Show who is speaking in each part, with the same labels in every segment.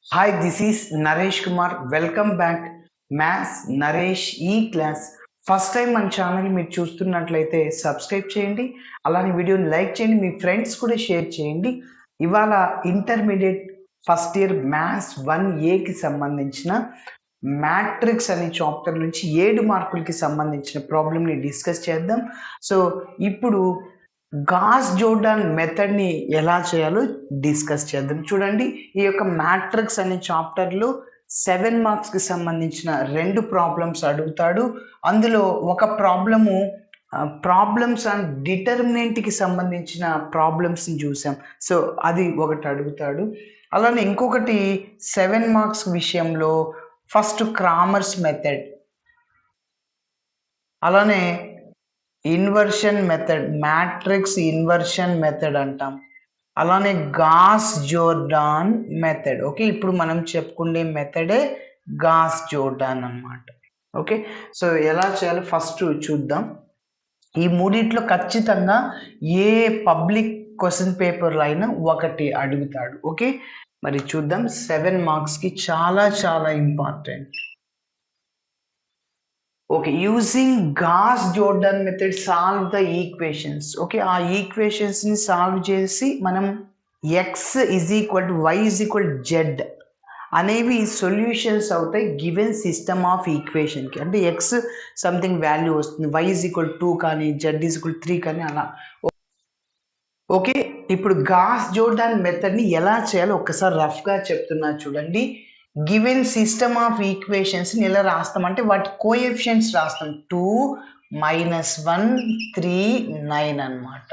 Speaker 1: Hi, this is Naresh Kumar. Welcome back. Maths Naresh ఈ class. First time మన channel మీరు చూస్తున్నట్లయితే సబ్స్క్రైబ్ చేయండి. అలానే వీడియోని లైక్ చేయండి, మీ ఫ్రెండ్స్ కూడా షేర్ చేయండి. ఇవాళ ఇంటర్మీడియట్ ఫస్ట్ ఇయర్ మ్యాథ్స్ 1Aకి సంబంధించిన మ్యాట్రిక్స్ అనే చాప్టర్ నుంచి 7 మార్కులకి సంబంధించిన ప్రాబ్లమ్ని డిస్కస్ చేద్దాం. సో ఇప్పుడు గాస్ జోర్డాన్ మెథడ్ని ఎలా చేయాలో డిస్కస్ చేద్దాం. చూడండి, ఈ యొక్క మ్యాట్రిక్స్ అనే చాప్టర్లో 7 మార్క్స్కి సంబంధించిన 2 ప్రాబ్లమ్స్ అడుగుతాడు. అందులో ఒక ప్రాబ్లమ్స్ అండ్ డిటర్మినెంట్కి సంబంధించిన ప్రాబ్లమ్స్ని చూసాం. సో అది ఒకటి అడుగుతాడు. అలానే ఇంకొకటి 7 మార్క్స్ విషయంలో ఫస్ట్ క్రామర్స్ మెథడ్, అలానే inversion method, matrix inversion method అంటాం. అలానే గాస్ జోర్డాన్ మెథడ్. ఓకే, ఇప్పుడు మనం చెప్పుకునే మెథడే గాస్ జోర్డాన్ అన్నమాట. ఓకే, సో ఎలా చేయాలో ఫస్ట్ చూద్దాం. ఈ మూడిట్లో ఖచ్చితంగా ఏ పబ్లిక్ క్వశ్చన్ పేపర్లో అయినా ఒకటి అడుగుతాడు. ఓకే, మరి చూద్దాం. 7 మార్క్స్కి చాలా చాలా important. Okay, using Gauss Jordan method solve the equations. Okay, ఆ ఈక్వేషన్స్ని సాల్వ్ చేసి మనం X is equal to Y is equal Z అనేవి సొల్యూషన్స్ అవుతాయి గివెన్ సిస్టమ్ ఆఫ్ ఈక్వేషన్కి. అంటే ఎక్స్ సంథింగ్ వాల్యూ వస్తుంది, వై ఈజ్ ఈక్వల్ 2 కానీ జెడ్ ఈజ్ ఈక్వల్ 3 కానీ అలా. ఓకే, ఇప్పుడు గాస్ జోర్డాన్ మెథడ్ని ఎలా చేయాలో ఒక్కసారి రఫ్గా చెప్తున్నా చూడండి. గివెన్ సిస్టమ్ ఆఫ్ ఈక్వేషన్స్ని ఎలా రాస్తామంటే వాటి కోఎఫిషియెంట్స్ రాస్తాం. 2, -1, 3, 9 అన్నమాట.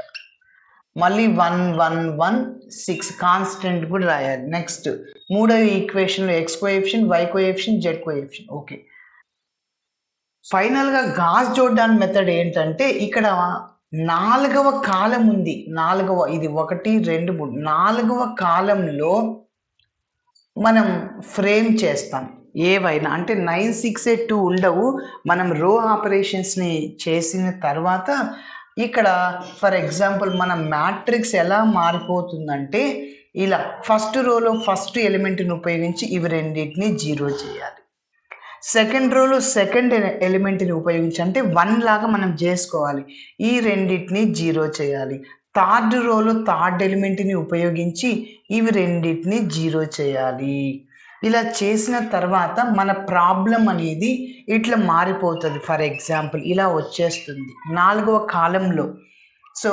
Speaker 1: మళ్ళీ 1, 1, 1, 6 కాన్స్టెంట్ కూడా రాయాలి. నెక్స్ట్ మూడవ ఈక్వేషన్లో x coefficient, y coefficient, z coefficient. Okay, ఫైనల్గా గాస్ జోర్డాన్ మెథడ్ ఏంటంటే ఇక్కడ 4వ కాలం ఉంది. ఇది 1, 2, 3 4వ కాలంలో మనం ఫ్రేమ్ చేస్తాం ఏవైనా. అంటే 9, 6, 2 ఉండవు. మనం రో ఆపరేషన్స్ని చేసిన తర్వాత ఇక్కడ ఫర్ ఎగ్జాంపుల్ మన మ్యాట్రిక్స్ ఎలా మారిపోతుందంటే ఇలా ఫస్ట్ రోలో ఫస్ట్ ఎలిమెంట్ని ఉపయోగించి ఇవి రెండింటిని 0 చేయాలి. సెకండ్ రోలో సెకండ్ ఎలిమెంట్ని ఉపయోగించి అంటే 1 లాగా మనం చేసుకోవాలి, ఈ రెండింటిని 0 చేయాలి. థర్డ్ రోలో థర్డ్ ఎలిమెంట్ని ఉపయోగించి ఇవి రెండింటిని 0 చేయాలి. ఇలా చేసిన తర్వాత మన ప్రాబ్లం అనేది ఇట్లా మారిపోతుంది. ఫర్ ఎగ్జాంపుల్ ఇలా వచ్చేస్తుంది 4వ కాలంలో. సో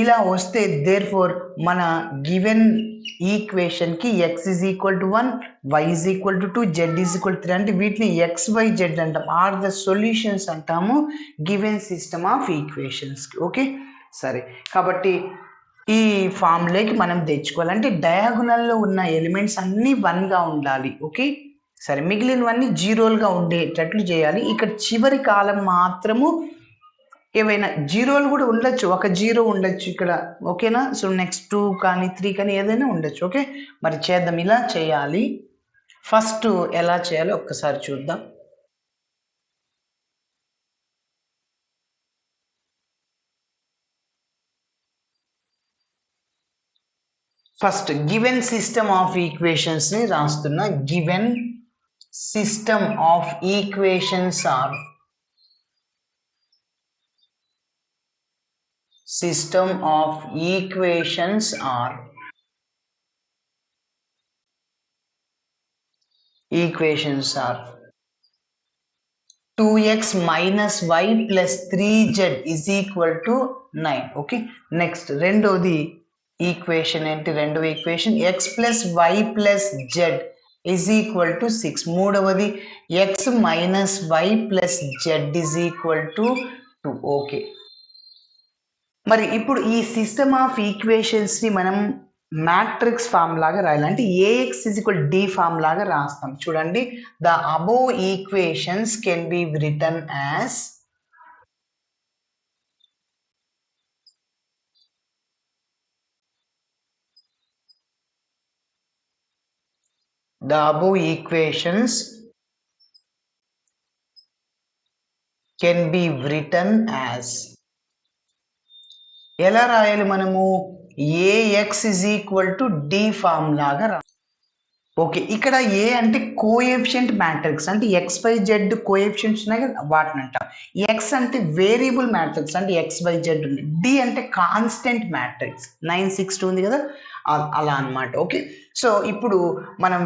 Speaker 1: ఇలా వస్తే దేర్ ఫోర్ మన గివెన్ ఈక్వేషన్కి x is equal to 1, y is equal to 2, z is equal 3 అంటే వీటిని ఎక్స్ వై జెడ్ అంటాం, ఆర్ ద సొల్యూషన్స్ అంటాము గివెన్ సిస్టమ్ ఆఫ్ ఈక్వేషన్స్కి. ఓకే, సరే, కాబట్టి ఈ ఫార్ములాకి మనం తెచ్చుకోవాలంటే డయాగోనల్లో ఉన్న ఎలిమెంట్స్ అన్నీ 1గా ఉండాలి. ఓకే, సరే, మిగిలినవన్నీ 0లుగా ఉండేటట్లు చేయాలి. ఇక్కడ చివరి కాలం మాత్రము ఏవైనా 0లు కూడా ఉండొచ్చు, ఒక 0 ఉండొచ్చు ఇక్కడ. ఓకేనా, సో నెక్స్ట్ 2 కానీ 3 కానీ ఏదైనా ఉండొచ్చు. ఓకే, మరి చేద్దాం. ఇలా చేయాలి. ఫస్ట్ ఎలా చేయాలో ఒక్కసారి చూద్దాం. ఫస్ట్ గివెన్ సిస్టమ్ ఆఫ్ ఈక్వేషన్స్ని రాస్తున్నా. Given system of equations are system of equations are 2x minus y plus 3z is equal to 9. Okay, next రెండోది ఈక్వేషన్ ఏంటి? రెండవ equation x plus y plus z is equal to 6. మూడవది x minus y plus z is equal to 2. Okay, మరి ఇప్పుడు ఈ system of ఈక్వేషన్స్ని మనం matrix form లాగా రాయాలి. అంటే A X is equal D form లాగా రాస్తాం. చూడండి, the above equations can be written as ఎలా రాయాలి మనము? A X is equal to D form లాగా ఓకే. ఇక్కడ ఏ అంటే కోఎఫిషియంట్ మ్యాట్రిక్స్ అంటే XYZ కోఎఫిషియంట్స్ ఉన్నాయి కదా! వాటిని అంటాం. ఎక్స్ అంటే వేరియబుల్ మ్యాట్రిక్స్ అంటే XYZ ఉంది. డి అంటే కాన్స్టెంట్ మ్యాట్రిక్స్ 9, 6, 2 ఉంది కదా! అలా అన్నమాట. ఓకే. సో ఇప్పుడు మనం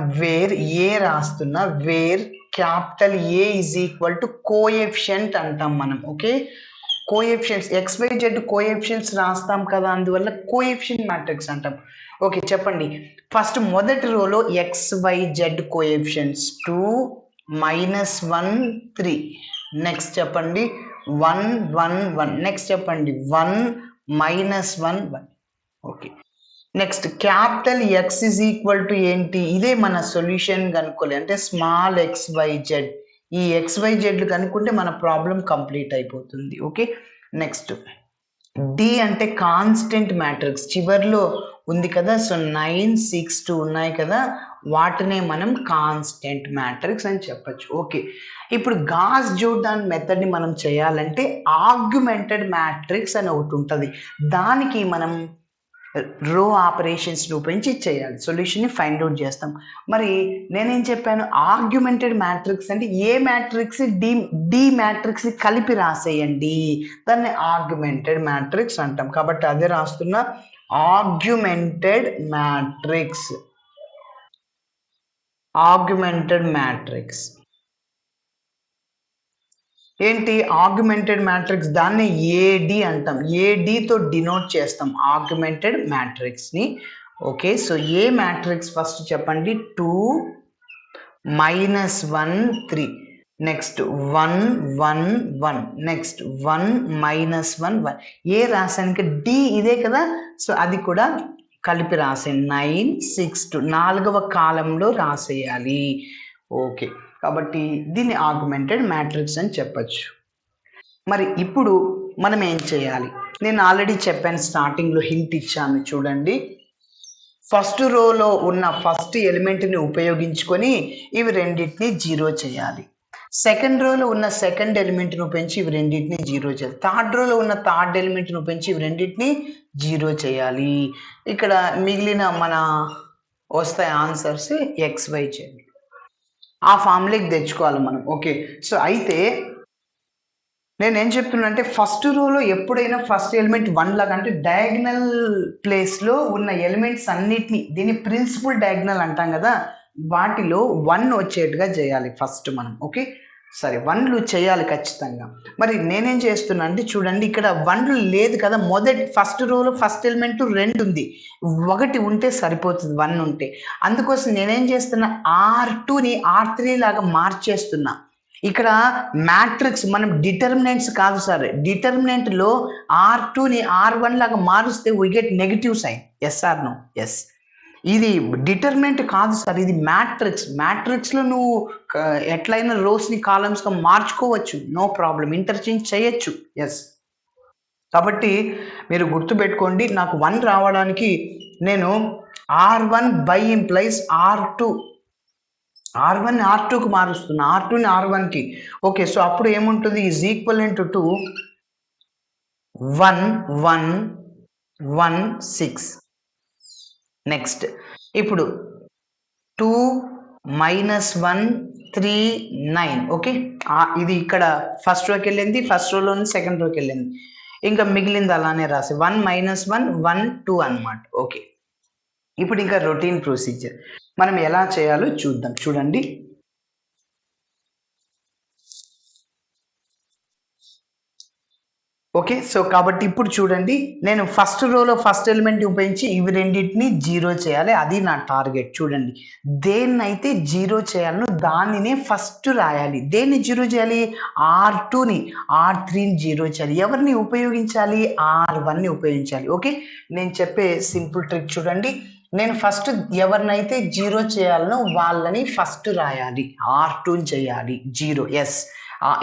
Speaker 1: ఏ రాస్తున్నా where capital A is equal to coefficient అంటాం మనం. ఓకే. కోఎఫిషియంట్స్ XYZ కోఎఫిషియంట్స్ రాస్తాం కదా! అందువల్ల కోఎఫిషియంట్ మ్యాట్రిక్స్ అంటాం. ఓకే. చెప్పండి. ఫస్ట్ మొదటి రోలో XYZ కోఎఫిషియంట్స్ 2, -1, 3. నెక్స్ట్ చెప్పండి 1, 1, 1. నెక్స్ట్ చెప్పండి 1, -1, 1. Okay. Next capital X is equal to ఏంటి? ఇదే మన సొల్యూషన్ కనుక్కోవాలి. అంటే స్మాల్ XYZ. ఈ XYZ కనుక్కుంటే మన ప్రాబ్లం కంప్లీట్ అయిపోతుంది. ఓకే. నెక్స్ట్ డి అంటే కాన్స్టెంట్ మ్యాట్రిక్స్ చివర్లో ఉంది కదా! సో 9, 6, 2 ఉన్నాయి కదా! వాటినే మనం కాన్స్టెంట్ మ్యాట్రిక్స్ అని చెప్పొచ్చు. ఓకే. ఇప్పుడు గాస్ జోర్డాన్ మెథడ్‌ని మనం చేయాలంటే ఆగ్మెంటెడ్ మ్యాట్రిక్స్ అని ఒకటి ఉంటది. దానికి మనం రో ఆపరేషన్స్‌ని ఉపయోగించి చేయాలి. సొల్యూషన్‌ని ఫైండ్ ఔట్ చేస్తాం. మరి నేనేం చెప్పాను? ఆగ్మెంటెడ్ మ్యాట్రిక్స్ అంటే ఏ మ్యాట్రిక్స్ డి మ్యాట్రిక్స్‌ని కలిపి రాసేయండి. దాన్ని ఆగ్మెంటెడ్ మ్యాట్రిక్స్ అంటాం. కాబట్టి అదే రాస్తున్నా ఆగ్మెంటెడ్ మ్యాట్రిక్స్. Augmented matrix. ఏంటి ఆగ్మెంటెడ్ మ్యాట్రిక్స్ దాన్ని ఏడి అంటాం. ఏడితో డినోట్ చేస్తాం ఆగ్మెంటెడ్ మ్యాట్రిక్స్ని. ఓకే. సో ఏ మ్యాట్రిక్స్ ఫస్ట్ చెప్పండి 2, -1, 3. నెక్స్ట్ 1, 1, 1. నెక్స్ట్ 1, -1, 1. ఏ రాసానికి డి ఇదే కదా! సో అది కూడా కలిపి రాసేయండి 9, 6, 2 4వ కాలంలో రాసేయాలి. ఓకే. కాబట్టి దీన్ని ఆగ్మెంటెడ్ మ్యాట్రిక్స్ అని చెప్పొచ్చు. మరి ఇప్పుడు మనం ఏం చేయాలి? నేను ఆల్రెడీ చెప్పాను స్టార్టింగ్‌లో హింట్ ఇచ్చాను చూడండి. ఫస్ట్ రోలో ఉన్న ఫస్ట్ ఎలిమెంట్‌ని ఉపయోగించుకొని ఇవి రెండిటిని 0 చేయాలి. సెకండ్ రోలో ఉన్న సెకండ్ ఎలిమెంట్‌ని ఉపయోగించి ఇవి రెండిటిని 0 చేయాలి. థర్డ్ రోలో ఉన్న థర్డ్ ఎలిమెంట్‌ని ఉపయోగించి ఇవి రెండిటిని 0 చేయాలి. ఇక్కడ మిగిలిన మన వస్తాయి ఆన్సర్స్ XYZ. ఆ ఫార్ములాకి తెచ్చుకోవాలి మనం. ఓకే. సో అయితే నేనేం చెప్తున్నా అంటే ఫస్ట్ రోలో ఎప్పుడైనా ఫస్ట్ ఎలిమెంట్ 1 లాగా అంటే డయాగ్నల్ ప్లేస్‌లో ఉన్న ఎలిమెంట్స్ అన్నిటిని దీన్ని ప్రిన్సిపల్ డయాగ్నల్ అంటాం కదా! వాటిలో 1 వచ్చేట్టుగా చేయాలి ఫస్ట్ మనం. ఓకే. సరే 1లు చేయాలి ఖచ్చితంగా. మరి నేనేం చేస్తున్నా అంటే చూడండి ఇక్కడ 1లు లేదు కదా! ఫస్ట్ రోలో ఫస్ట్ ఎలిమెంట్ 2 ఉంది. 1 ఉంటే సరిపోతుంది 1 ఉంటే. అందుకోసం నేనేం చేస్తున్నా R2ని R3 లాగా మార్చేస్తున్నా. ఇక్కడ మ్యాట్రిక్స్ మనం డిటర్మినెంట్స్ కాదు సార్. డిటర్మినెంట్‌లో R2ని R1 లాగా మారుస్తే we get negative sign. Yes or no? Yes. ఇది డిటర్మినెంట్ కాదు సార్. ఇది మ్యాట్రిక్స్. మ్యాట్రిక్స్‌లో నువ్వు ఎట్లైనా రోస్‌ని కాలమ్స్‌గా మార్చుకోవచ్చు. No problem. ఇంటర్చేంజ్ చేయొచ్చు. యెస్. కాబట్టి మీరు గుర్తుపెట్టుకోండి నాకు 1 రావడానికి నేను R1 బై ఇంప్లైస్ R2 R1ని R2కి మారుస్తున్నా. R2ని R1కి. ఓకే. సో అప్పుడు ఏముంటుంది ఈజ్ ఈక్వలెంట్ టు 1, 1, 1, 6. నెక్స్ట్ ఇప్పుడు 2, -1, 3, 9. ఓకే. ఇది ఇక్కడ ఫస్ట్ రోకి వెళ్ళింది. ఫస్ట్ రోలోని సెకండ్ రోకి వెళ్ళింది. ఇంకా మిగిలింది అలానే రాసి 1, -1, 1, 2 అన్నమాట. ఓకే. ఇప్పుడు ఇంకా రొటీన్ ప్రొసీజర్ మనం ఎలా చేయాలో చూద్దాం. చూడండి. ఓకే. సో కాబట్టి ఇప్పుడు చూడండి నేను ఫస్ట్ రోలో ఫస్ట్ ఎలిమెంట్ ఉపయోగించి ఇవి రెండింటిని 0 చేయాలి. అది నా టార్గెట్. చూడండి. దేన్నైతే 0 చేయాలనో దానినే ఫస్ట్ రాయాలి. దేన్ని 0 చేయాలి? R2ని R3ని 0 చేయాలి. ఎవరిని ఉపయోగించాలి? R1ని ఉపయోగించాలి. ఓకే. నేను చెప్పే సింపుల్ ట్రిక్ చూడండి. నేను ఫస్ట్ ఎవరినైతే 0 చేయాలనో వాళ్ళని ఫస్ట్ రాయాలి. R2ని చేయాలి 0. ఎస్.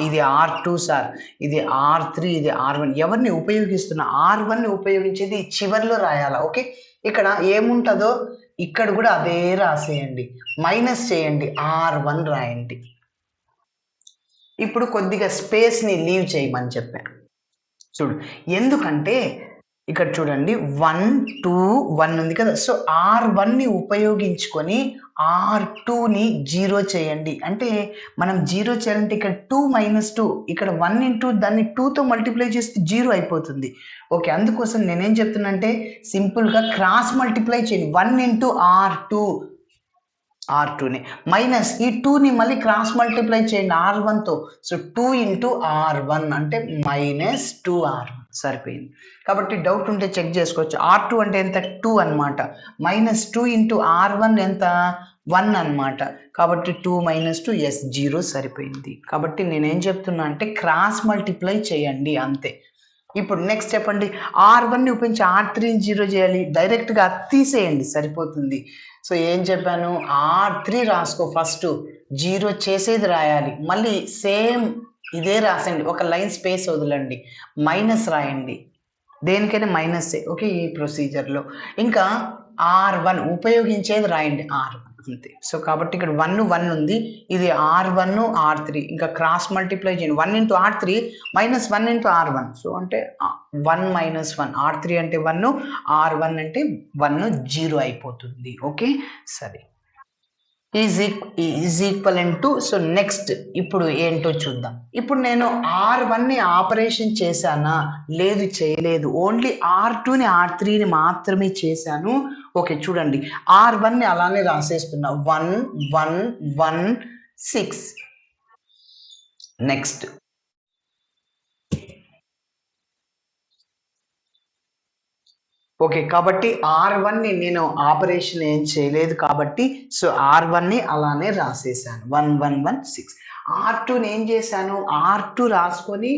Speaker 1: ఇది R2 సార్. ఇది R3, ఇది R1. ఎవరిని ఉపయోగిస్తున్నా? R1ని ఉపయోగించేది చివర్లో రాయాలా. ఓకే. ఇక్కడ ఏముంటుందో ఇక్కడ కూడా అదే రాసేయండి. మైనస్ చేయండి. R1 రాయండి. ఇప్పుడు కొద్దిగా స్పేస్‌ని లీవ్ చేయమని చెప్పాను. చూడు. ఎందుకంటే ఇక్కడ చూడండి 1 2 1 ఉంది కదా. సో R1ని ఉపయోగించుకొని R2ని 0 చేయండి. అంటే మనం 0 చేయాలంటే ఇక్కడ 2 - 2 ఇక్కడ 1 ఇంటూ దాన్ని 2తో మల్టిప్లై చేస్తే 0 అయిపోతుంది. ఓకే, అందుకోసం నేనేం చెప్తున్నా అంటే సింపుల్గా క్రాస్ మల్టిప్లై చేయండి. 1 ఇంటూ R2ని మైనస్ ఈ 2ని మళ్ళీ క్రాస్ మల్టిప్లై చేయండి R1తో. సో 2 ఇంటూ R1 అంటే -2R1 సరిపోయింది. కాబట్టి డౌట్ ఉంటే చెక్ చేసుకోవచ్చు. R2 అంటే ఎంత? 2 అనమాట. -2 ఇంటూ R1 ఎంత? 1 అనమాట. కాబట్టి 2 - 2 ఎస్ 0 సరిపోయింది. కాబట్టి నేనేం చెప్తున్నా అంటే క్రాస్ మల్టిప్లై చేయండి అంతే. ఇప్పుడు నెక్స్ట్ చెప్పండి. R1ని ఉపయోగించి R3ని 0 చేయాలి. డైరెక్ట్గా తీసేయండి సరిపోతుంది. సో ఏం చెప్పాను? R3 రాసుకో ఫస్ట్, 0 చేసేది రాయాలి. మళ్ళీ సేమ్ ఇదే రాసండి, ఒక లైన్ స్పేస్ వదలండి, మైనస్ రాయండి. దేనికైనా మైనస్ ఓకే ఈ ప్రొసీజర్లో. ఇంకా R1 ఉపయోగించేది రాయండి R1 అంతే. సో కాబట్టి ఇక్కడ 1 1 ఉంది, ఇది R1 R3 ఇంకా క్రాస్ మల్టిప్లై చేయండి. 1 into R3 -1 into R1. So అంటే 1 - 1 R3 అంటే 1 R1 అంటే 1 0 అయిపోతుంది. ఓకే సరే, is equivalent to. So next ఇప్పుడు ఏంటో చూద్దాం. ఇప్పుడు నేను R1ని ఆపరేషన్ చేశానా? లేదు, చేయలేదు. ఓన్లీ R2ని R3ని మాత్రమే చేశాను. ఓకే చూడండి, R1ని అలానే రాసేస్తున్నా, 1 1 1 6. నెక్స్ట్ ఓకే, కాబట్టి R1ని నేను ఆపరేషన్ ఏం చేయలేదు కాబట్టి సో R1ని అలానే రాసేసాను, 1 1 1 6. R2ని ఏం చేశాను? R2 రాసుకొని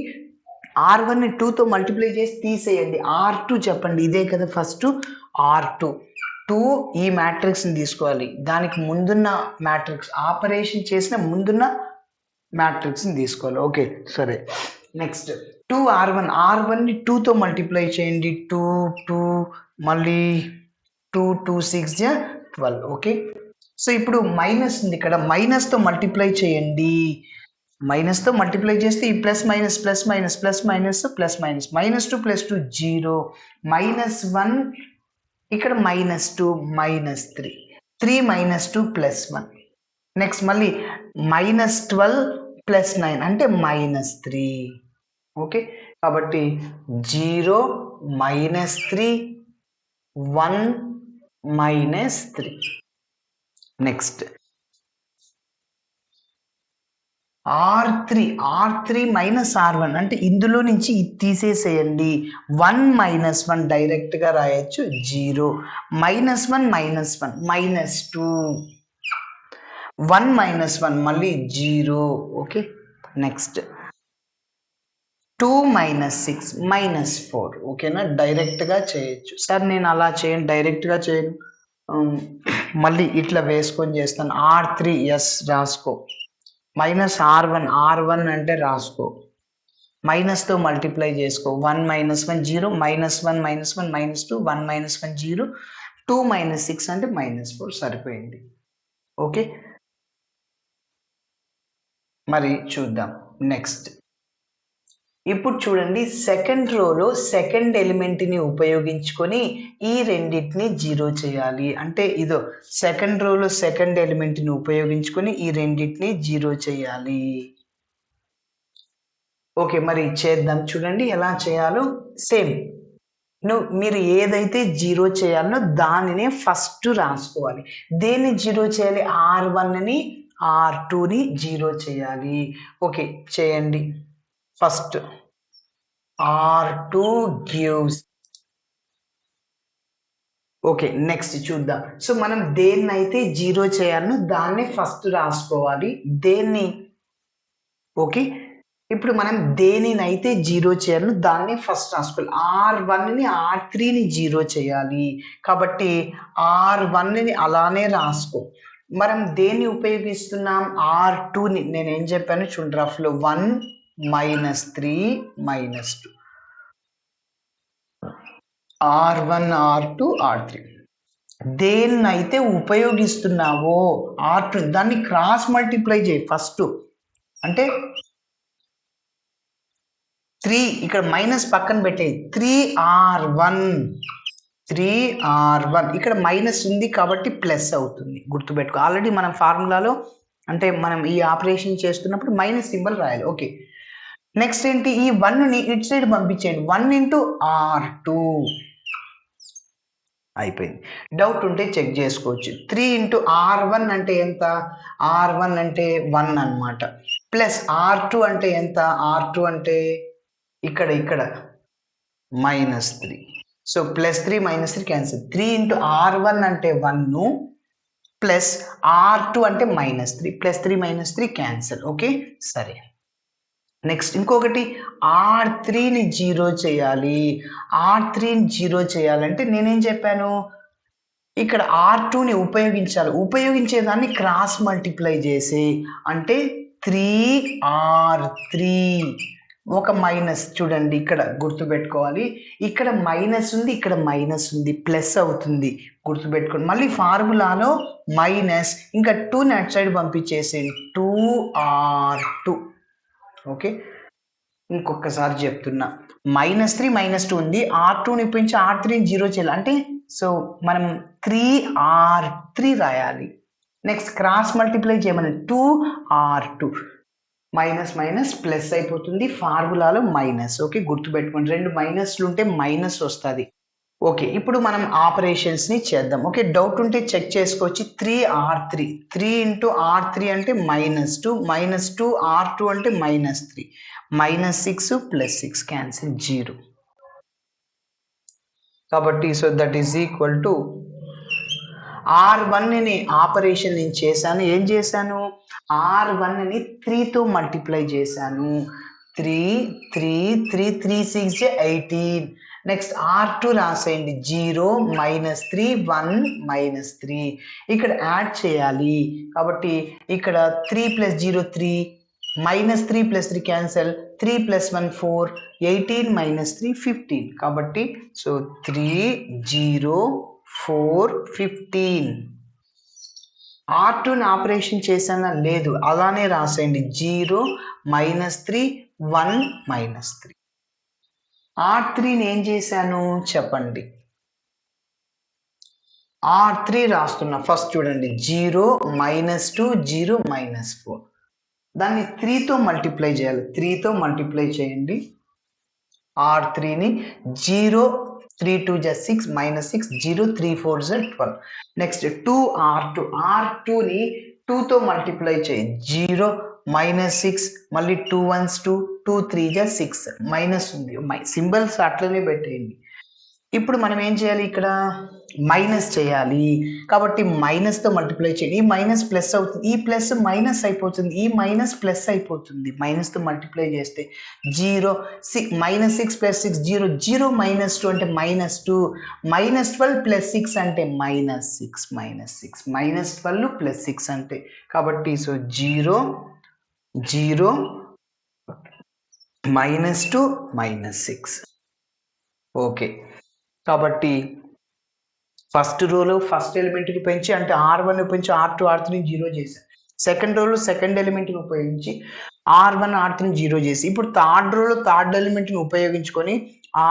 Speaker 1: R1ని 2తో మల్టిప్లై చేసి తీసేయండి. R2 చెప్పండి, ఇదే కదా ఫస్ట్. R2 2 ఈ మ్యాట్రిక్స్ని తీసుకోవాలి, దానికి ముందున్న మ్యాట్రిక్స్ ఆపరేషన్ చేసిన ముందున్న మ్యాట్రిక్స్ని తీసుకోవాలి. ఓకే సరే, నెక్స్ట్ 2 R1ని 2తో మల్టిప్లై చేయండి. 2 2 మళ్ళీ 2 2 6 12. ఓకే, సో ఇప్పుడు మైనస్ ఉంది ఇక్కడ, మైనస్తో మల్టిప్లై చేయండి. మైనస్తో మల్టిప్లై చేస్తే ఈ plus minus plus minus plus minus plus minus -2 + 2 0 -1 ఇక్కడ -2 -3 3 - 2 + 1. నెక్స్ట్ మళ్ళీ -12 + 9 అంటే -3. ఓకే, కాబట్టి 0 -3 1 -3. నెక్స్ట్ R3 R1 అంటే ఇందులో నుంచి ఇది తీసేసేయండి. 1 - 1 డైరెక్ట్గా రాయొచ్చు 0 -1 -1 -2 1 - 1 మళ్ళీ 0. Okay, next 2 - 6 -4. ఓకేనా, డైరెక్ట్గా చేయొచ్చు. సార్ నేను అలా చేయను, డైరెక్ట్గా చేయను, మళ్ళీ ఇట్లా వేసుకొని చేస్తాను. R3 ఎస్ రాసుకో, -R1 అంటే రాసుకో, మైనస్తో మల్టిప్లై చేసుకో. 1 - 1 0 -1 -1 -2 1 - 1 0 2 - 6 అంటే -4 సరిపోయింది. ఓకే, మరి చూద్దాం నెక్స్ట్. ఇప్పుడు చూడండి, సెకండ్ రోలో సెకండ్ ఎలిమెంట్ని ఉపయోగించుకొని ఈ రెండింటిని 0 చేయాలి. అంటే ఇదో సెకండ్ రోలో సెకండ్ ఎలిమెంట్ని ఉపయోగించుకొని ఈ రెండింటిని 0 చేయాలి. ఓకే, మరి చేద్దాం. చూడండి ఎలా చేయాలో. సేమ్ మీరు ఏదైతే 0 చేయాలో దానినే ఫస్ట్ రాసుకోవాలి. దేన్ని 0 చేయాలి? R1ని R2ని 0 చేయాలి. ఓకే చేయండి. First R2 gives. Okay, next చూద్దాం. సో మనం దేన్నైతే 0 చేయాలో దాన్ని ఫస్ట్ రాసుకోవాలి. దేన్ని ఓకే, ఇప్పుడు మనం దేనినైతే 0 చేయాలో దాన్ని ఫస్ట్ రాసుకోవాలి. R1ని R3ని 0 చేయాలి కాబట్టి R1ని అలానే రాసుకో. మనం దేన్ని ఉపయోగిస్తున్నాం? R2ని. నేనేం చెప్పాను చూడండి రఫ్లో, 1 -3 -2 R1 R2 R3. దేన్నైతే ఉపయోగిస్తున్నావో R2 దాన్ని క్రాస్ మల్టిప్లై చేయి ఫస్ట్. అంటే 3 ఇక్కడ మైనస్ పక్కన పెట్టే 3R1 ఇక్కడ మైనస్ ఉంది కాబట్టి ప్లస్ అవుతుంది, గుర్తుపెట్టుకో. ఆల్రెడీ మనం ఫార్ములాలో అంటే మనం ఈ ఆపరేషన్ చేస్తున్నప్పుడు మైనస్ సింబల్ రాయాలి. ఓకే, నెక్స్ట్ ఏంటి, ఈ 1ని ఇటు సైడ్ పంపించేయండి. 1 ఇంటూ R2 అయిపోయింది. డౌట్ ఉంటే చెక్ చేసుకోవచ్చు. 3 ఇంటూ R1 అంటే ఎంత, R1 అంటే 1 అనమాట. ప్లస్ R2 అంటే ఎంత, R2 అంటే ఇక్కడ -3. So +3 -3 cancel. 3 ఇంటూ R1 అంటే 1 ప్లస్ R2 అంటే -3. +3 -3 క్యాన్సిల్. ఓకే, సరే. నెక్స్ట్ ఇంకొకటి, R3ని 0 చేయాలి. R3ని 0 చేయాలంటే నేనేం చెప్పాను, ఇక్కడ R2ని ఉపయోగించేదాన్ని క్రాస్ మల్టిప్లై చేసి, అంటే 3R3. ఒక మైనస్ చూడండి, ఇక్కడ గుర్తుపెట్టుకోవాలి. ఇక్కడ మైనస్ ఉంది, ఇక్కడ మైనస్ ఉంది, ప్లస్ అవుతుంది, గుర్తుపెట్టుకోండి. మళ్ళీ ఫార్ములాలో మైనస్, ఇంకా 2ని అటు సైడ్ పంపించేసేయండి, 2R2. ఓకే, ఇంకొకసారి చెప్తున్నా, -3 -2 ఉంది, R2ని ఉపయోగించి R3ని 0 చేయాలి. అంటే సో మనం 3R3 రాయాలి. నెక్స్ట్ క్రాస్ మల్టిప్లై చేయమని 2R2. మైనస్ మైనస్ ప్లస్ అయిపోతుంది, ఫార్ములాలో మైనస్. ఓకే, గుర్తుపెట్టుకోండి, 2 మైనస్లు ఉంటే మైనస్ వస్తుంది. ఓకే, ఇప్పుడు మనం ఆపరేషన్స్ని చేద్దాం. ఓకే, డౌట్ ఉంటే చెక్ చేసుకోవచ్చు. 3R3, 3 ఇంటూ R3 అంటే -2, -2 R2 అంటే -3, -6 + 6 క్యాన్సిల్, 0. కాబట్టి so that is equal to R1ని ఆపరేషన్ నేను చేశాను. ఏం చేశాను, R1ని 3తో మల్టిప్లై చేశాను. 3 3 3 3 6 18. Next R2 రాసేయండి, 0 -3 1 -3. ఇక్కడ యాడ్ చేయాలి కాబట్టి ఇక్కడ 3 + 0 3, -3 + 3 క్యాన్సల్, 3 + 1 4, 18 - 3 15. కాబట్టి సో 3 0 4 15. R2ని ఆపరేషన్ చేసానా, లేదు, అలానే రాసేయండి, 0 -3 1 -3. R3ని ఏం చేశాను చెప్పండి, R3 రాస్తున్నా. ఫస్ట్ చూడండి, 0 -2 0 -4. దాన్ని 3తో మల్టిప్లై చేయాలి. 3తో మల్టిప్లై చేయండి R3ని. 0 3 2 6 -6 0 3 4 12. నెక్స్ట్ 2R2, R2ని 2తో మల్టిప్లై చేయి. 0 -6 మళ్ళీ 2 1s 2 2 3 6 మైనస్ ఉంది, సింబల్స్ అట్లనే పెట్టేయండి. ఇప్పుడు మనం ఏం చేయాలి, ఇక్కడ మైనస్ చేయాలి కాబట్టి మైనస్తో మల్టిప్లై చేయండి. ఈ మైనస్ ప్లస్ అవుతుంది, ఈ ప్లస్ మైనస్ అయిపోతుంది, ఈ మైనస్ ప్లస్ అయిపోతుంది. మైనస్తో మల్టిప్లై చేస్తే 0 6 -6 + 6 0 0 -2 అంటే -2, -12 + 6 అంటే -6 -12 + 6 అంటే. కాబట్టి సో 0 0 -2 -6. ఓకే, కాబట్టి ఫస్ట్ రోలో ఫస్ట్ ఎలిమెంట్ని ఉపయోగించి అంటే R1 ఉపయోగించి R2 R3 0 చేశాను. సెకండ్ రోలో సెకండ్ ఎలిమెంట్ని ఉపయోగించి R1 R3 0 చేసి, ఇప్పుడు థర్డ్ రోలో థర్డ్ ఎలిమెంట్ని ఉపయోగించుకొని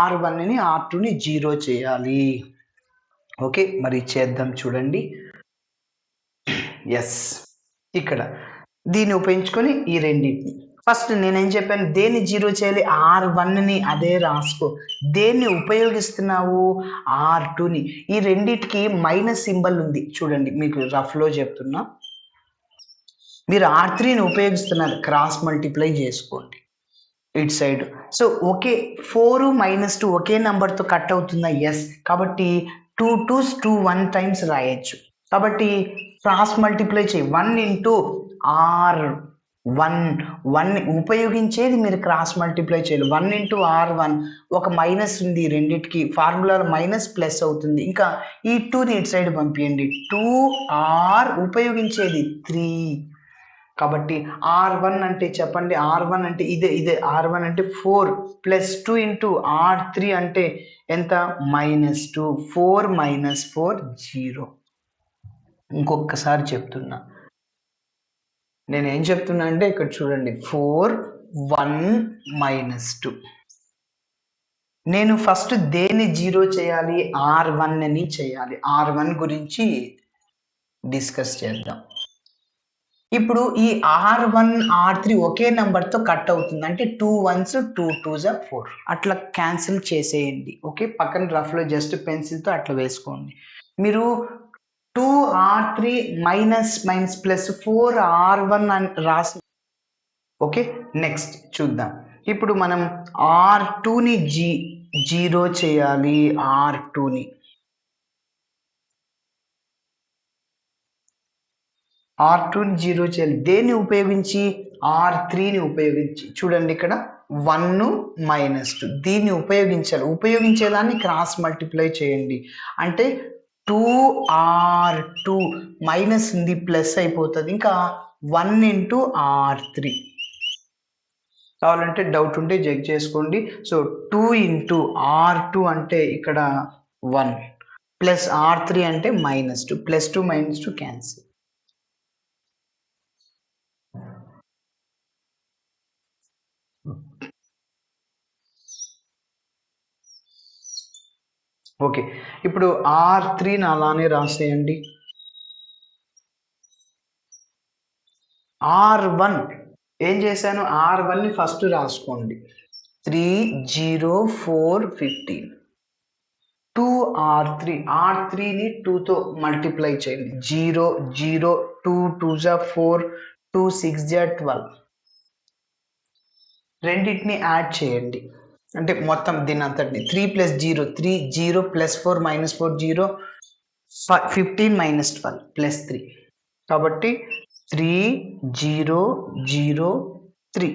Speaker 1: R1ని R2ని 0 చేయాలి. ఓకే, మరి చేద్దాం చూడండి. ఎస్, ఇక్కడ దీన్ని ఉపయోగించుకొని ఈ రెండింటిని ఫస్ట్ నేనేం చెప్పాను, దేన్ని 0 చేయాలి, R1ని, అదే రాసుకో. దేన్ని ఉపయోగిస్తున్నావు, R2ని. ఈ రెండింటికి మైనస్ సింబల్ ఉంది చూడండి, మీకు రఫ్లో చెప్తున్నా. మీరు R3ని ఉపయోగిస్తున్నారు, క్రాస్ మల్టిప్లై చేసుకోండి ఇటు సైడ్. సో ఓకే, 4 -2 ఒకే నెంబర్తో కట్ అవుతుందా, ఎస్. కాబట్టి 2 2s 2 1 టైమ్స్ రాయొచ్చు. కాబట్టి క్రాస్ మల్టిప్లై చేయి, 1 ఇంటూ R1 ఉపయోగించేది మీరు క్రాస్ మల్టిప్లై చేయాలి. 1 ఇంటూ R1, ఒక మైనస్ ఉంది రెండింటికి, ఫార్ములాలో మైనస్ ప్లస్ అవుతుంది. ఇంకా ఈ 2ని ఇటు సైడ్ పంపించండి, 2R ఉపయోగించేది 3. కాబట్టి R1 అంటే చెప్పండి, R1 అంటే ఇదే R1 అంటే 4 + 2 ఇంటూ R3 అంటే ఎంత, -2. 4 - 4 0. ఇంకొకసారి చెప్తున్నా, నేను ఏం చెప్తున్నా అంటే ఇక్కడ చూడండి, 4 1 -2 నేను ఫస్ట్ దేన్ని జీరో చేయాలి? R1 అని చేయాలి. R1 గురించి డిస్కస్ చేద్దాం. ఇప్పుడు ఈ R1, R3 ఒకే నెంబర్తో కట్ అవుతుంది. అంటే 2 1s 2 2s 4 అట్లా క్యాన్సిల్ చేసేయండి. ఓకే, పక్కన రఫ్లో జస్ట్ పెన్సిల్తో అట్లా వేసుకోండి. మీరు 2R3 మైనస్ ప్లస్ 4R1 అని రాసి. ఓకే, నెక్స్ట్ చూద్దాం. ఇప్పుడు మనం R2ని జీరో చేయాలి. R2ని జీరో చేయాలి. దేన్ని ఉపయోగించి? R3ని ఉపయోగించి. చూడండి ఇక్కడ 1 -2 దీన్ని ఉపయోగించాలి. ఉపయోగించేదాన్ని క్రాస్ మల్టిప్లై చేయండి. అంటే 2R2 మైనస్ ఉంది ప్లస్ అయిపోతుంది. ఇంకా 1 × R3 కావాలంటే డౌట్ ఉంటే చెక్ చేసుకోండి. సో 2 × R2 అంటే ఇక్కడ 1 ప్లస్ R3 అంటే -2 +2 -2 క్యాన్సిల్. ఓకే, ఇప్పుడు R3ని అలానే రాసేయండి. R1 ఏం చేశాను? R1ని ఫస్ట్ రాసుకోండి. 3 0 4 15 2R3 R3ని 2తో మల్టిప్లై చేయండి. 0 0 2 2s 4 2 6s 12 రెండింటిని యాడ్ చేయండి. అంటే మొత్తం దీని అంతటిని 3 + 0 3 0 + 4 -4 0 15 -12 +3 కాబట్టి 3 0 0 3.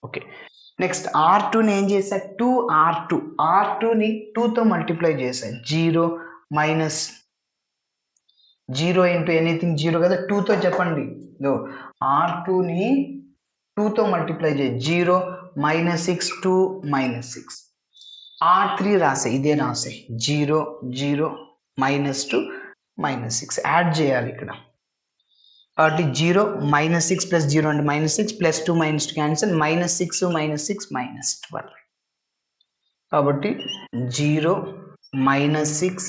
Speaker 1: ఓకే, నెక్స్ట్ R2ని ఏం చేశా? 2R2ని 2తో మల్టిప్లై చేశా. 0 0 × ఎనీథింగ్ 0 కదా, 2తో చెప్పండి. R2ని 2తో మల్టిప్లై చేయి. 0 -6 2 -6 R3 రాసే, ఇదే రాసే 0 0 -2 -6 యాడ్ చేయాలి ఇక్కడ. కాబట్టి 0 -6 + 0 అంటే -6 +2 -2 క్యాన్సిల్ -6 -6 -12 కాబట్టి 0 -6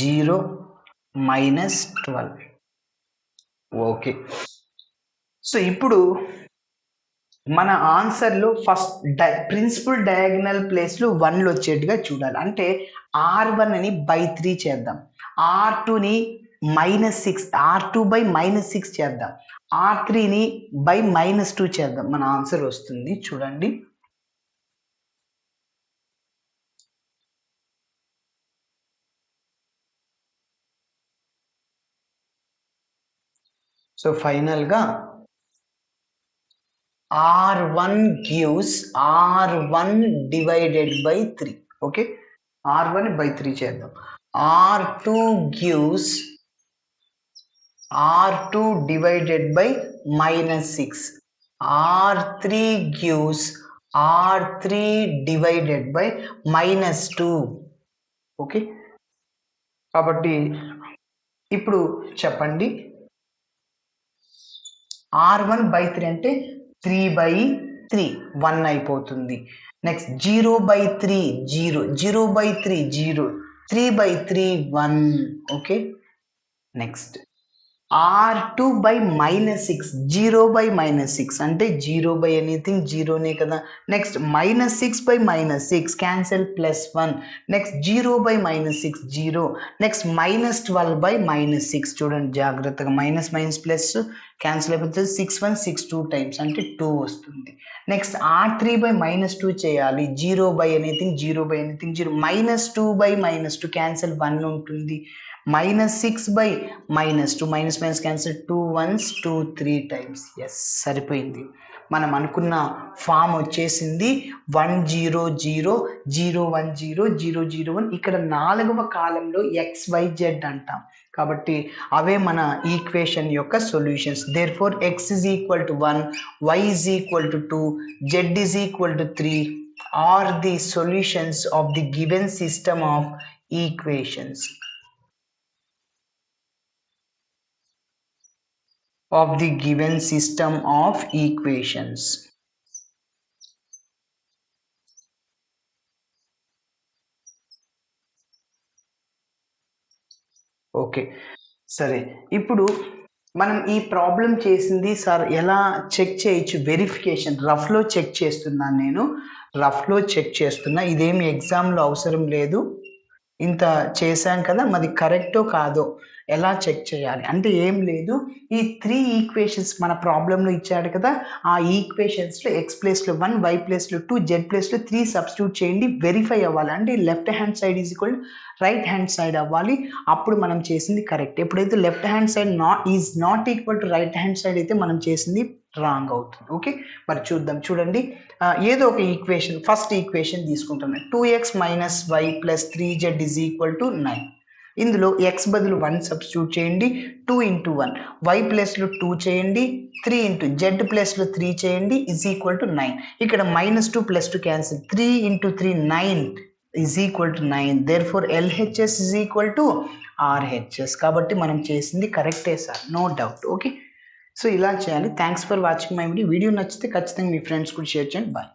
Speaker 1: 0 -12. ఓకే, సో ఇప్పుడు మన ఆన్సర్లో ఫస్ట్ ప్రిన్సిపల్ డయాగ్నల్ ప్లేస్లో 1లు వచ్చేట్టుగా చూడాలి. అంటే R1 అని /3 చేద్దాం. R2ని -6 R2/-6 చేద్దాం. R3ని /-2 చేద్దాం. మన ఆన్సర్ వస్తుంది చూడండి. సో ఫైనల్గా R1 gives R1 / 3. Okay, R1 /3 చేద్దాం. R2 gives R2 / -6. R3 gives R3 / -2. Okay, కాబట్టి ఇప్పుడు చెప్పండి. R1 /3 అంటే 3/3 1 అయిపోతుంది. నెక్స్ట్ 0/3 0 0/3 0 3/3 1. ఓకే, నెక్స్ట్ R2 /-6 0/-6 అంటే 0/ఎనీథింగ్ 0నే కదా. Next -6 /-6 cancel +1. నెక్స్ట్ 0/-6 0. నెక్స్ట్ -12/-6 చూడండి జాగ్రత్తగా ప్లస్ క్యాన్సిల్ అయిపోతుంది. 6 1 6 2 టైమ్స్ అంటే 2 వస్తుంది. నెక్స్ట్ R3 /-2 చేయాలి. 0/ఎనీథింగ్ 0/ఎనీథింగ్ 0 -2/-2 క్యాన్సిల్ 1 ఉంటుంది. -6 /-2 క్యాన్సిల్ 2 1s 2 3 టైమ్స్. ఎస్, సరిపోయింది. మనం అనుకున్న ఫామ్ వచ్చేసింది. 1 0 0 0 1 0 0 0 1. ఇక్కడ 4వ కాలంలో XYZ అంటాం కాబట్టి అవే మన ఈక్వేషన్ యొక్క solutions. Therefore X = 1, Y = 2, Z = 3 are the solutions of the given system of equations. Of the given system of equations. Okay, సరే. ఇప్పుడు మనం ఈ ప్రాబ్లం చేసింది సార్ ఎలా చెక్ చేయొచ్చు? వెరిఫికేషన్ రఫ్‌లో చెక్ చేస్తున్నాను నేను. రఫ్‌లో చెక్ చేస్తున్నా. ఇదేమి ఎగ్జామ్‌లో అవసరం లేదు. ఇంత చేశాం కదా! మరి కరెక్టో కాదో ఎలా చెక్ చేయాలి? అంటే ఏం లేదు. ఈ 3 ఈక్వేషన్స్ మన ప్రాబ్లమ్‌లో ఇచ్చాడు కదా! ఆ ఈక్వేషన్స్‌లో ఎక్స్ ప్లేస్‌లో 1, వై ప్లేస్‌లో 2, జెడ్ ప్లేస్‌లో 3 సబ్స్టిట్యూట్ చేయండి. వెరిఫై అవ్వాలి. అంటే left hand side is equal right hand side అవ్వాలి. అప్పుడు మనం చేసింది కరెక్ట్. ఎప్పుడైతే left hand side not equal to right hand side అయితే మనం చేసింది రాంగ్ అవుతుంది. ఓకే. మరి చూద్దాం. చూడండి. ఏదో ఒక ఈక్వేషన్ ఫస్ట్ ఈక్వేషన్ తీసుకుంటున్నాను. 2x - y + 3z = 9. ఇందులో x బదులు 1 సబ్స్టిట్యూట్ చేయండి. 2 × 1 y ప్లేస్‌లో 2 చేయండి. 3 × z ప్లేస్‌లో 3 చేయండి = 9. ఇక్కడ -2 +2 క్యాన్సిల్. 3 × 3 9 9. Therefore LHS RHS. కాబట్టి మనం చేసింది కరెక్టే sir. No doubt. Okay. So ఇలా చేయాలి. Thanks for watching my video. Video నచ్చితే ఖచ్చితంగా మీ ఫ్రెండ్స్ కూడా షేర్ చేయండి. బాయ్.